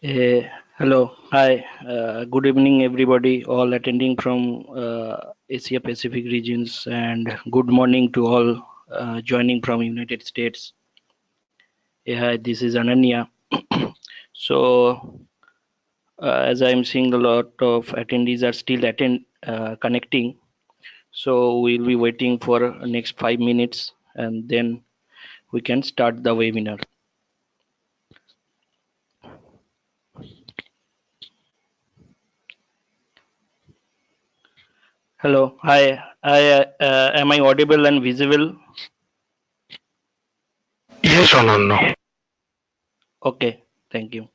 Eh, Hello, hi, good evening, everybody, all attending from Asia Pacific regions, and good morning to all joining from United States. Hi, this is Ananya. So, as I'm seeing, a lot of attendees are still connecting. So we'll be waiting for next 5 minutes, and then we can start the webinar. Hello, hi, am I audible and visible? Yes, Ananya. Okay, thank you.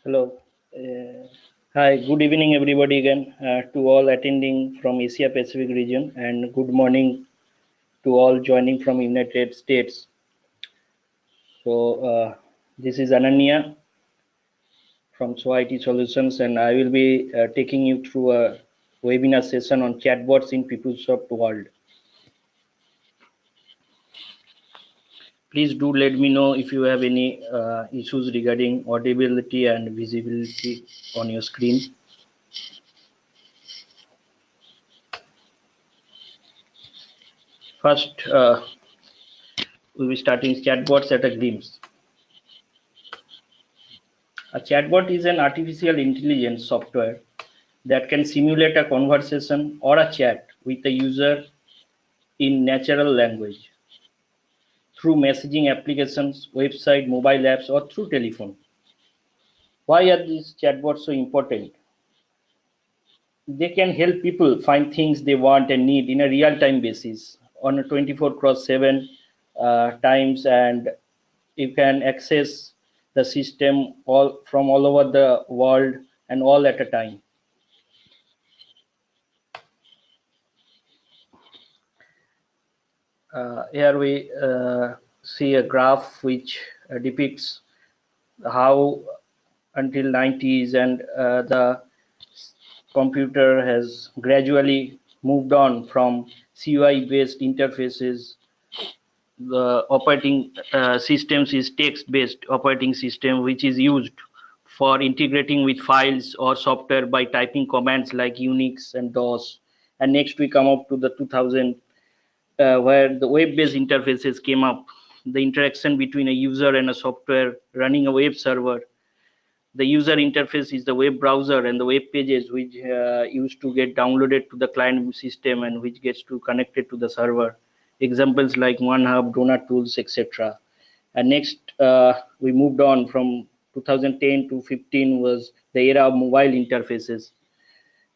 Hello. Hi, good evening, everybody, again, to all attending from Asia Pacific region, and good morning to all joining from United States. So, this is Ananya from SOAIS Solutions, and I will be taking you through a webinar session on chatbots in PeopleSoft world. Please do let me know if you have any issues regarding audibility and visibility on your screen. First, we'll be starting chatbots at a glimpse. A chatbot is an artificial intelligence software that can simulate a conversation or a chat with a user in natural language through messaging applications, website, mobile apps, or through telephone. Why are these chatbots so important? They can help people find things they want and need in a real-time basis on a 24 cross 7 times, and you can access the system all from all over the world and all at a time. Here we see a graph which depicts how until 90s and the computer has gradually moved on from CUI based interfaces. The operating systems is text based operating system, which is used for integrating with files or software by typing commands like Unix and DOS. And next we come up to the 2000, where the web based interfaces came up. The interaction between a user and a software running a web server. The user interface is the web browser and the web pages which used to get downloaded to the client system and which gets to connected to the server. Examples like OneHub, Donut Tools, etc. And next, we moved on from 2010 to 15 was the era of mobile interfaces.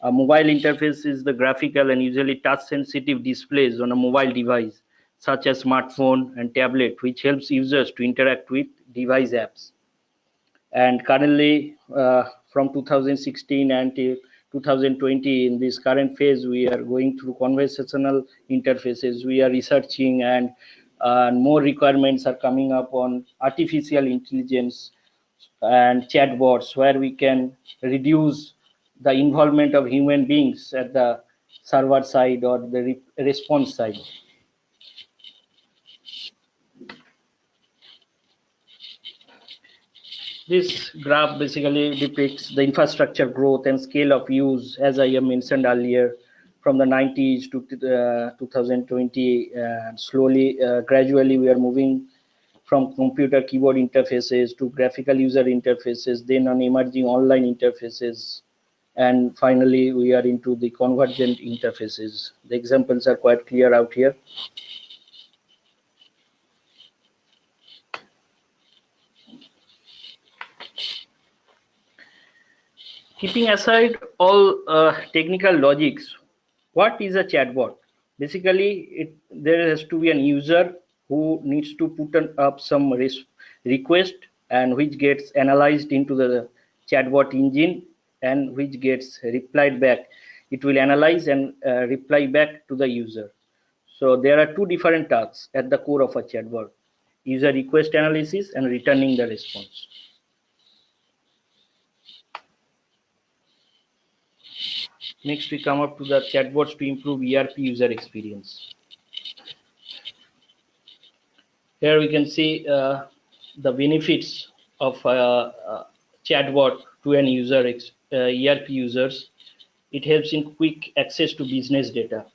A mobile interface is the graphical and usually touch-sensitive displays on a mobile device, such as smartphone and tablet, which helps users to interact with device apps. And currently, from 2016 until 2020, in this current phase, we are going through conversational interfaces. We are researching, and more requirements are coming up on artificial intelligence and chatbots, where we can reduce the involvement of human beings at the server side or the response side. This graph basically depicts the infrastructure growth and scale of use, as I have mentioned earlier, from the 90s to 2020. Slowly, gradually, we are moving from computer keyboard interfaces to graphical user interfaces, then on emerging online interfaces, and finally, we are into the convergent interfaces. The examples are quite clear out here. Keeping aside all technical logics, what is a chatbot? Basically, there has to be an user who needs to put up some request, and which gets analyzed into the chatbot engine and which gets replied back. It will analyze and reply back to the user. So there are two different tasks at the core of a chatbot: user request analysis and returning the response. Next, we come up to the chatbots to improve ERP user experience. Here we can see the benefits of chatbot to an user, ERP users. It helps in quick access to business data.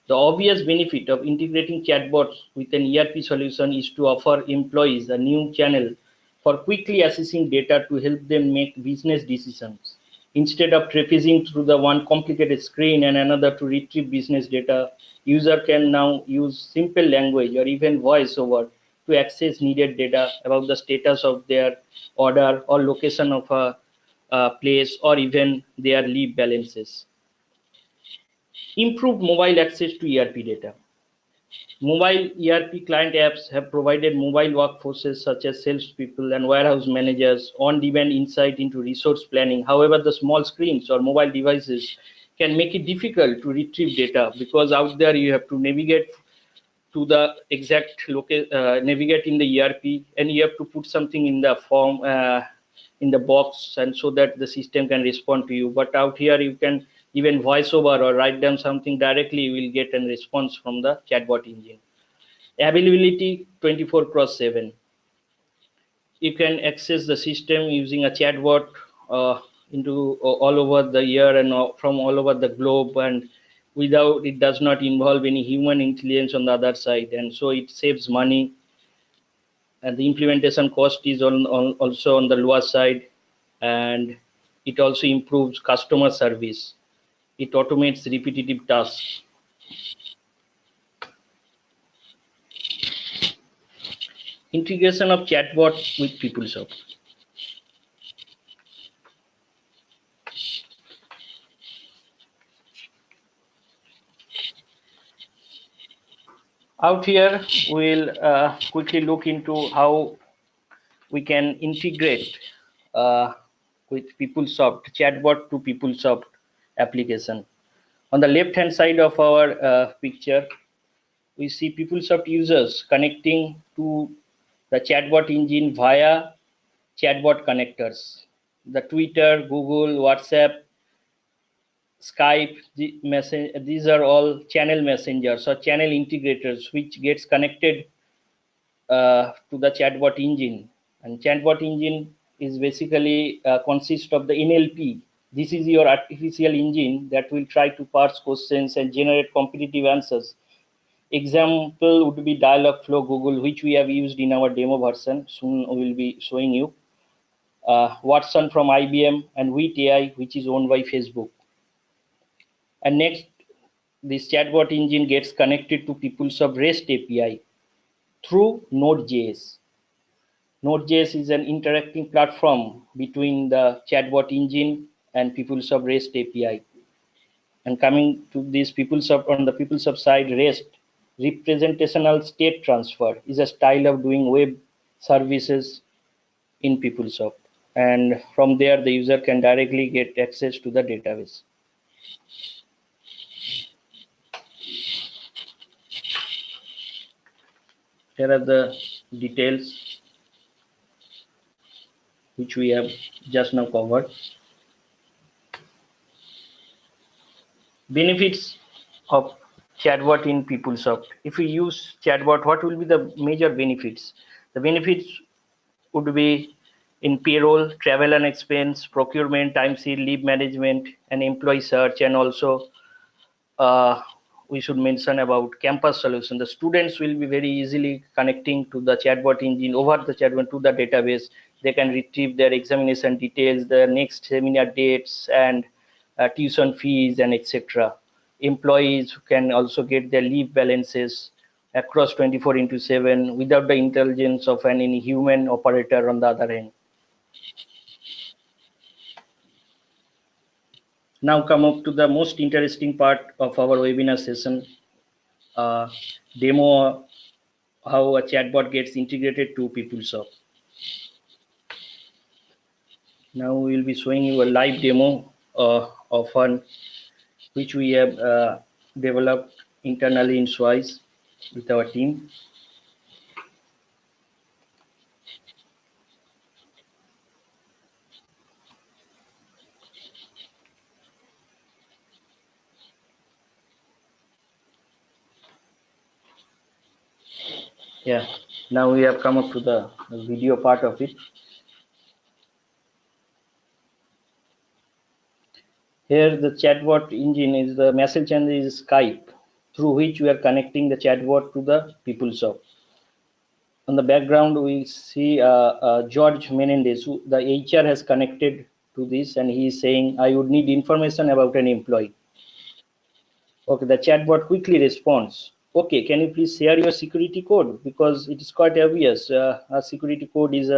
The obvious benefit of integrating chatbots with an ERP solution is to offer employees a new channel for quickly accessing data to help them make business decisions. Instead of traipsing through the one complicated screen and another to retrieve business data, user can now use simple language or even voiceover to access needed data about the status of their order or location of a place or even their leave balances. Improved mobile access to ERP data. Mobile ERP client apps have provided mobile workforces such as salespeople and warehouse managers on-demand insight into resource planning. However, the small screens or mobile devices can make it difficult to retrieve data, because out there you have to navigate to the exact navigate in the ERP, and you have to put something in the form in the box, and so that the system can respond to you. But out here you can even voice over or write down something directly, you will get a response from the chatbot engine. Availability 24 cross 7. You can access the system using a chatbot into all over the year and from all over the globe, and without, it does not involve any human intelligence on the other side, and so it saves money, and the implementation cost is also on the lower side, and it also improves customer service. It automates repetitive tasks. Integration of chatbot with PeopleSoft. Out here, we'll quickly look into how we can integrate with PeopleSoft, chatbot to PeopleSoft application. On the left hand side of our picture, we see PeopleSoft users connecting to the chatbot engine via chatbot connectors. The Twitter, Google, WhatsApp, Skype, these are all channel messengers or channel integrators which gets connected to the chatbot engine. And chatbot engine is basically consists of the NLP. This is your artificial engine that will try to parse questions and generate competitive answers. Example would be Dialogflow Google, which we have used in our demo version. Soon we will be showing you. Watson from IBM and Wheat AI, which is owned by Facebook. And next, this chatbot engine gets connected to PeopleSoft REST API through Node.js. Node.js is an interacting platform between the chatbot engine and PeopleSoft REST API. And coming to this PeopleSoft, on the PeopleSoft side, REST, representational state transfer, is a style of doing web services in PeopleSoft. And from there, the user can directly get access to the database. Here are the details which we have just now covered. Benefits of chatbot in PeopleSoft. If we use chatbot, what will be the major benefits? The benefits would be in payroll, travel and expense, procurement, time sheet, leave management, and employee search, and also uh, we should mention about campus solution. The students will be very easily connecting to the chatbot engine over the chatbot to the database. They can retrieve their examination details, the next seminar dates, and tuition fees, and etc. Employees can also get their leave balances across 24 into 7 without the intelligence of any human operator on the other end. Now come up to the most interesting part of our webinar session, uh, demo how a chatbot gets integrated to PeopleSoft. Now we will be showing you a live demo of one which we have developed internally in SOAIS with our team. Yeah, now we have come up to the video part of it. Here the chatbot engine is the message channel is Skype, through which we are connecting the chatbot to the PeopleSoft. On the background, we see George Menendez, who the HR has connected to this, and he is saying, I would need information about an employee. Okay, the chatbot quickly responds, okay, can you please share your security code? Because it is quite obvious. A security code is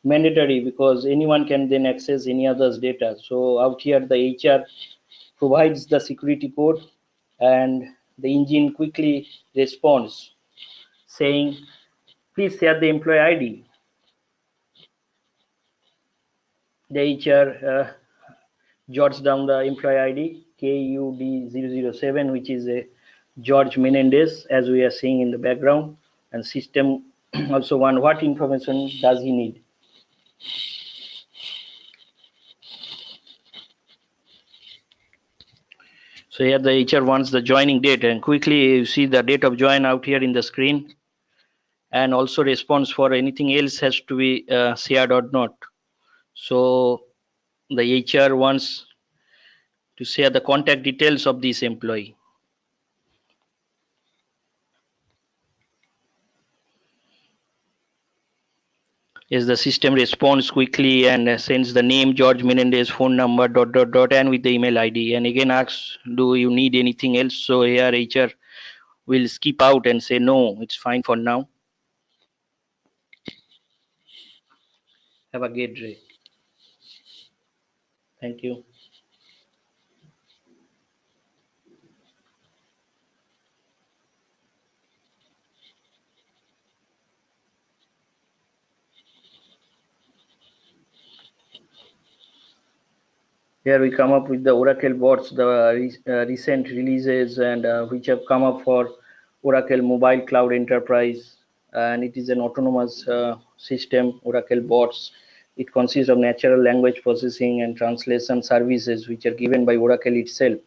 mandatory because anyone can then access any other's data. So out here, the HR provides the security code and the engine quickly responds saying, please share the employee ID. The HR jots down the employee ID KUD007, which is a George Menendez, as we are seeing in the background, and system also one what information does he need. So here the HR wants the joining date, and quickly you see the date of join out here in the screen, and also response for anything else has to be shared or not. So the HR wants to share the contact details of this employee. Yes, the system responds quickly and sends the name George Menendez, phone number, and with the email ID. And again asks, do you need anything else? So here HR will skip out and say, no, it's fine for now. Have a great day. Thank you. Here we come up with the Oracle bots, the recent releases, and which have come up for Oracle Mobile Cloud Enterprise, and it is an autonomous system. Oracle bots. It consists of natural language processing and translation services which are given by Oracle itself.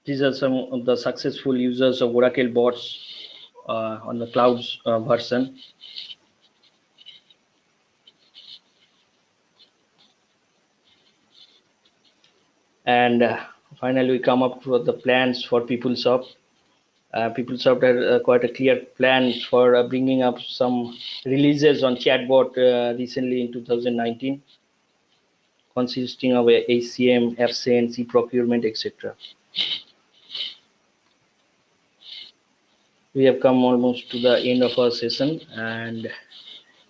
These are some of the successful users of Oracle bots on the clouds version. And finally, we come up with the plans for PeopleSoft. PeopleSoft had quite a clear plan for bringing up some releases on Chatbot recently in 2019, consisting of ACM, FCN, procurement, etc. We have come almost to the end of our session, and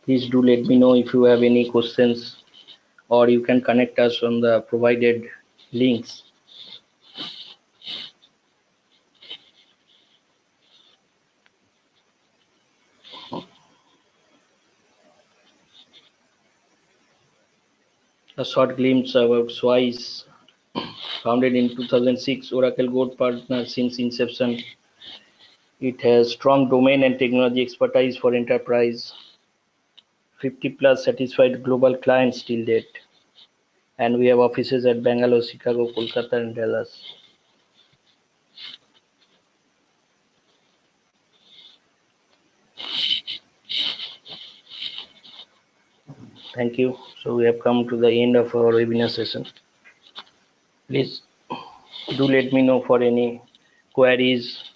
please do let me know if you have any questions, or you can connect us on the provided links. A short glimpse about SOAIS. Founded in 2006, Oracle Gold Partner since inception. It has strong domain and technology expertise for enterprise, 50 plus satisfied global clients till date, and we have offices at Bangalore, Chicago, Kolkata, and Dallas. Thank you. So we have come to the end of our webinar session. Please do let me know for any queries.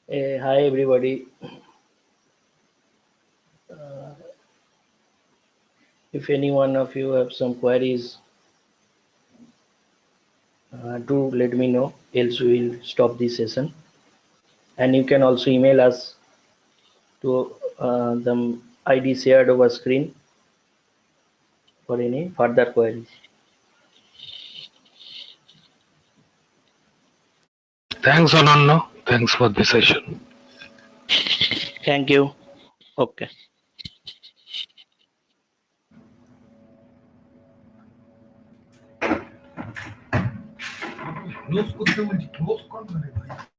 Hi everybody. If any one of you have some queries, do let me know. Else we will stop this session. And you can also email us to the ID shared over screen for any further queries. Thanks, Ananda. Thanks for the session. Thank you. Okay. Close করতে বলছি, close কর না রে ভাই।